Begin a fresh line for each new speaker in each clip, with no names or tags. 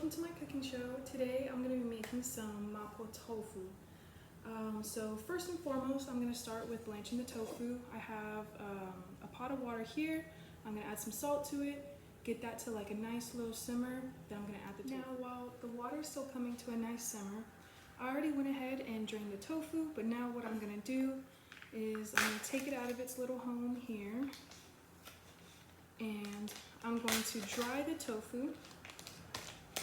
welcome to my cooking show. Today I'm going to be making some mapo tofu. So first and foremost, I'm going to start with blanching the tofu. I have a pot of water here. I'm going to add some salt to it, get that to like a nice little simmer. Then I'm going to add the tofu. Now while the water is still coming to a nice simmer, I already went ahead and drained the tofu, but now what I'm going to do is I'm going to take it out of its little home here, and I'm going to dry the tofu.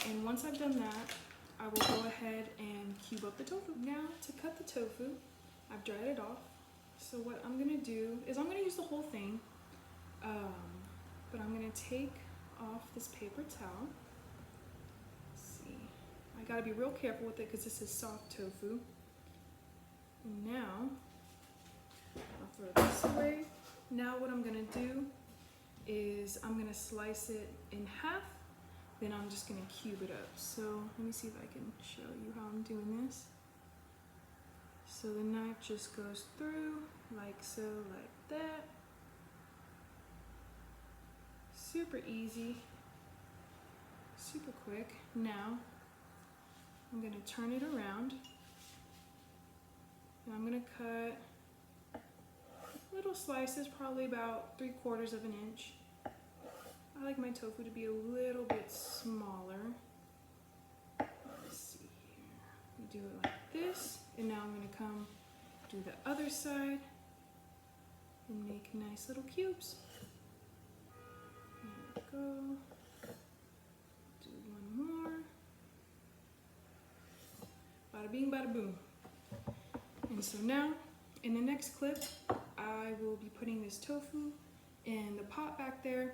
And once I've done that, I will go ahead and cube up the tofu. Now to cut the tofu, I've dried it off. So what I'm gonna do is I'm gonna use the whole thing, but I'm gonna take off this paper towel. Let's see, I gotta be real careful with it because this is soft tofu. And now, I'll throw this away. Now what I'm gonna do is I'm gonna slice it in half. Then I'm just gonna cube it up. So let me see if I can show you how I'm doing this. So the knife just goes through like so, like that. Super easy, super quick. Now I'm gonna turn it around and I'm gonna cut little slices, probably about 3/4 of an inch. I like my tofu to be a little bit smaller. Let's see here. We do it like this, and now I'm going to come do the other side and make nice little cubes. There we go. Do one more. Bada bing, bada boom. And so now, in the next clip, I will be putting this tofu in the pot back there.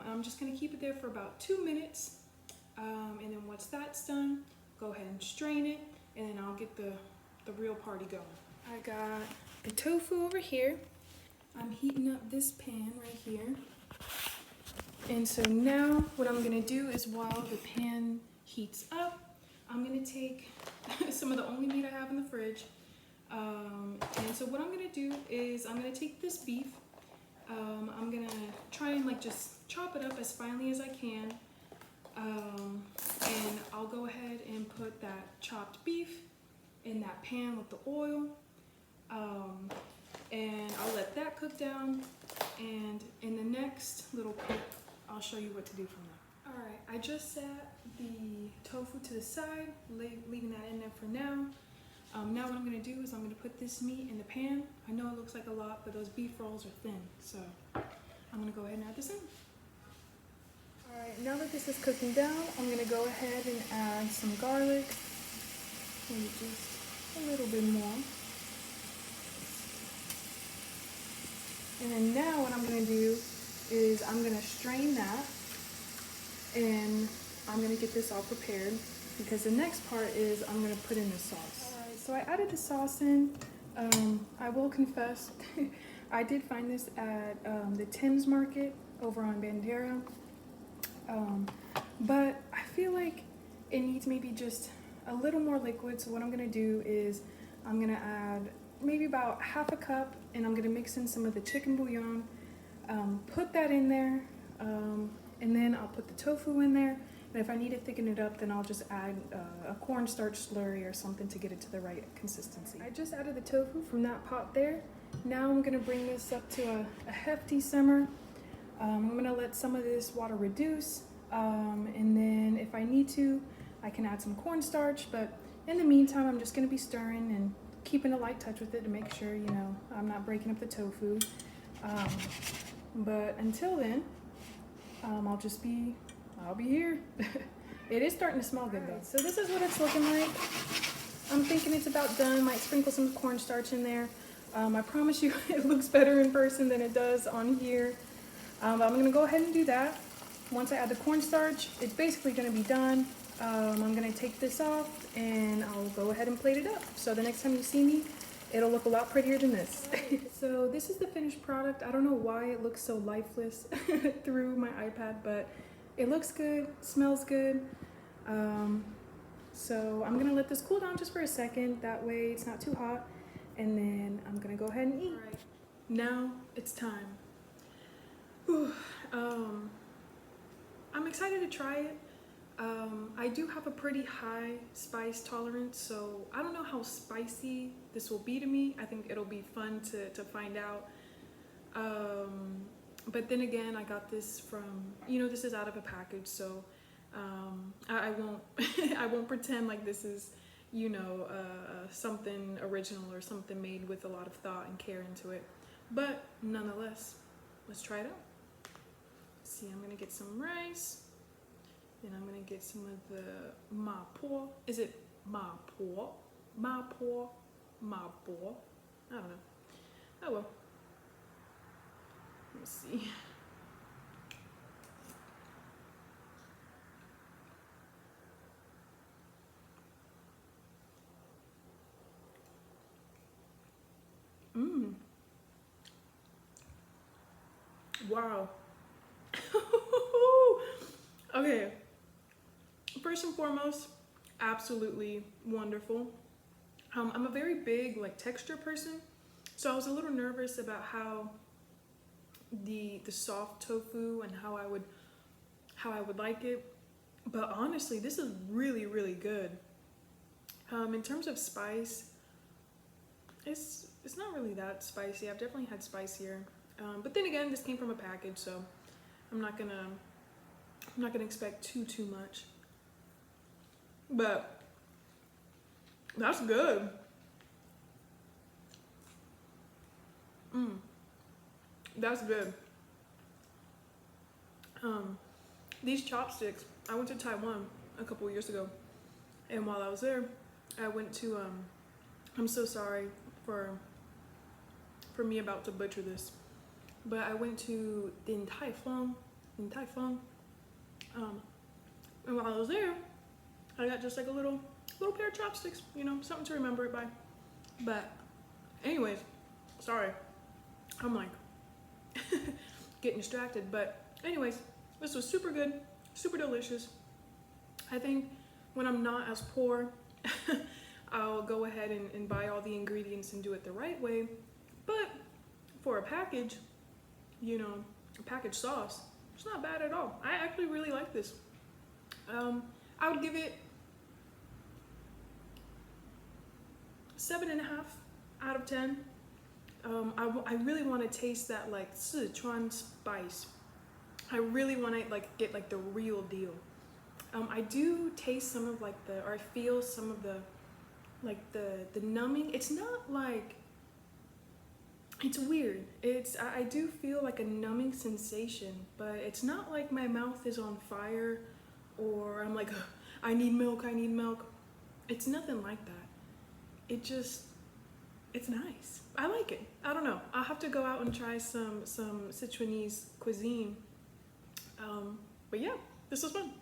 I'm just going to keep it there for about 2 minutes, and then once that's done, go ahead and strain it, and then I'll get the real party going. I got the tofu over here. I'm heating up this pan right here, and so now what I'm going to do is while the pan heats up, I'm going to take some of the only meat I have in the fridge, and so what I'm going to do is I'm going to take this beef. I'm gonna try and like just chop it up as finely as I can, and I'll go ahead and put that chopped beef in that pan with the oil, and I'll let that cook down, and in the next little clip I'll show you what to do from there. Alright, I just set the tofu to the side, leaving that in there for now. Now what I'm going to do is I'm going to put this meat in the pan. I know it looks like a lot, but those beef rolls are thin, so I'm going to go ahead and add this in. Alright, now that this is cooking down, I'm going to go ahead and add some garlic, maybe just a little bit more. And then now what I'm going to do is I'm going to strain that, and I'm going to get this all prepared, because the next part is I'm going to put in the sauce. So I added the sauce in. I will confess, I did find this at the Tim's Market over on Bandera, but I feel like it needs maybe just a little more liquid. So what I'm gonna do is I'm gonna add maybe about 1/2 cup, and I'm gonna mix in some of the chicken bouillon, put that in there, and then I'll put the tofu in there. And if I need to thicken it up, then I'll just add a cornstarch slurry or something to get it to the right consistency. I just added the tofu from that pot there. Now I'm gonna bring this up to a hefty simmer. I'm gonna let some of this water reduce, and then if I need to, I can add some cornstarch, but in the meantime, I'm just gonna be stirring and keeping a light touch with it to make sure, you know, I'm not breaking up the tofu. But until then, I'll be here. It is starting to smell good though. So this is what it's looking like. I'm thinking it's about done. Might sprinkle some cornstarch in there. I promise you it looks better in person than it does on here. But I'm gonna go ahead and do that. Once I add the cornstarch, it's basically gonna be done. I'm gonna take this off and I'll go ahead and plate it up. So the next time you see me, it'll look a lot prettier than this. So this is the finished product. I don't know why it looks so lifeless through my iPad, but it looks good, smells good. So I'm gonna let this cool down just for a second. That way it's not too hot. And then I'm gonna go ahead and eat. All right, now it's time. Whew. I'm excited to try it. I do have a pretty high spice tolerance, so I don't know how spicy this will be to me. I think it'll be fun to find out. But then again, I got this from, this is out of a package, so I won't I won't pretend like this is, something original or something made with a lot of thought and care into it. But nonetheless, let's try it out. See, I'm gonna get some rice. Then I'm gonna get some of the ma po. Is it ma po? Ma po? Ma po? I don't know. Oh well. Let's see. Mmm. Wow. Okay. First and foremost, absolutely wonderful. I'm a very big texture person, so I was a little nervous about how the soft tofu and how I would like it. But honestly, this is really, really good. In terms of spice, it's not really that spicy. I've definitely had spicier. But then again, this came from a package, so I'm not gonna expect too much. But that's good. That's good. These chopsticks, I went to Taiwan a couple years ago, and while I was there, I went to I'm so sorry for me about to butcher this, but I went to Din Tai Fung, and while I was there, I got just like a little pair of chopsticks, something to remember it by. But anyways, sorry, I'm like getting distracted. But anyways, this was super good, super delicious. I think when I'm not as poor, I'll go ahead and buy all the ingredients and do it the right way. But for a package, a packaged sauce, it's not bad at all. I actually really like this. I would give it 7.5 out of 10. I really want to taste that Sichuan spice. I really want to get the real deal. I do taste some of or I feel some of the numbing. It's not it's weird. I do feel like a numbing sensation, but it's not like my mouth is on fire or I'm like, I need milk. It's nothing like that. It's nice. I like it. I don't know. I'll have to go out and try some Sichuanese cuisine. But yeah, this was fun.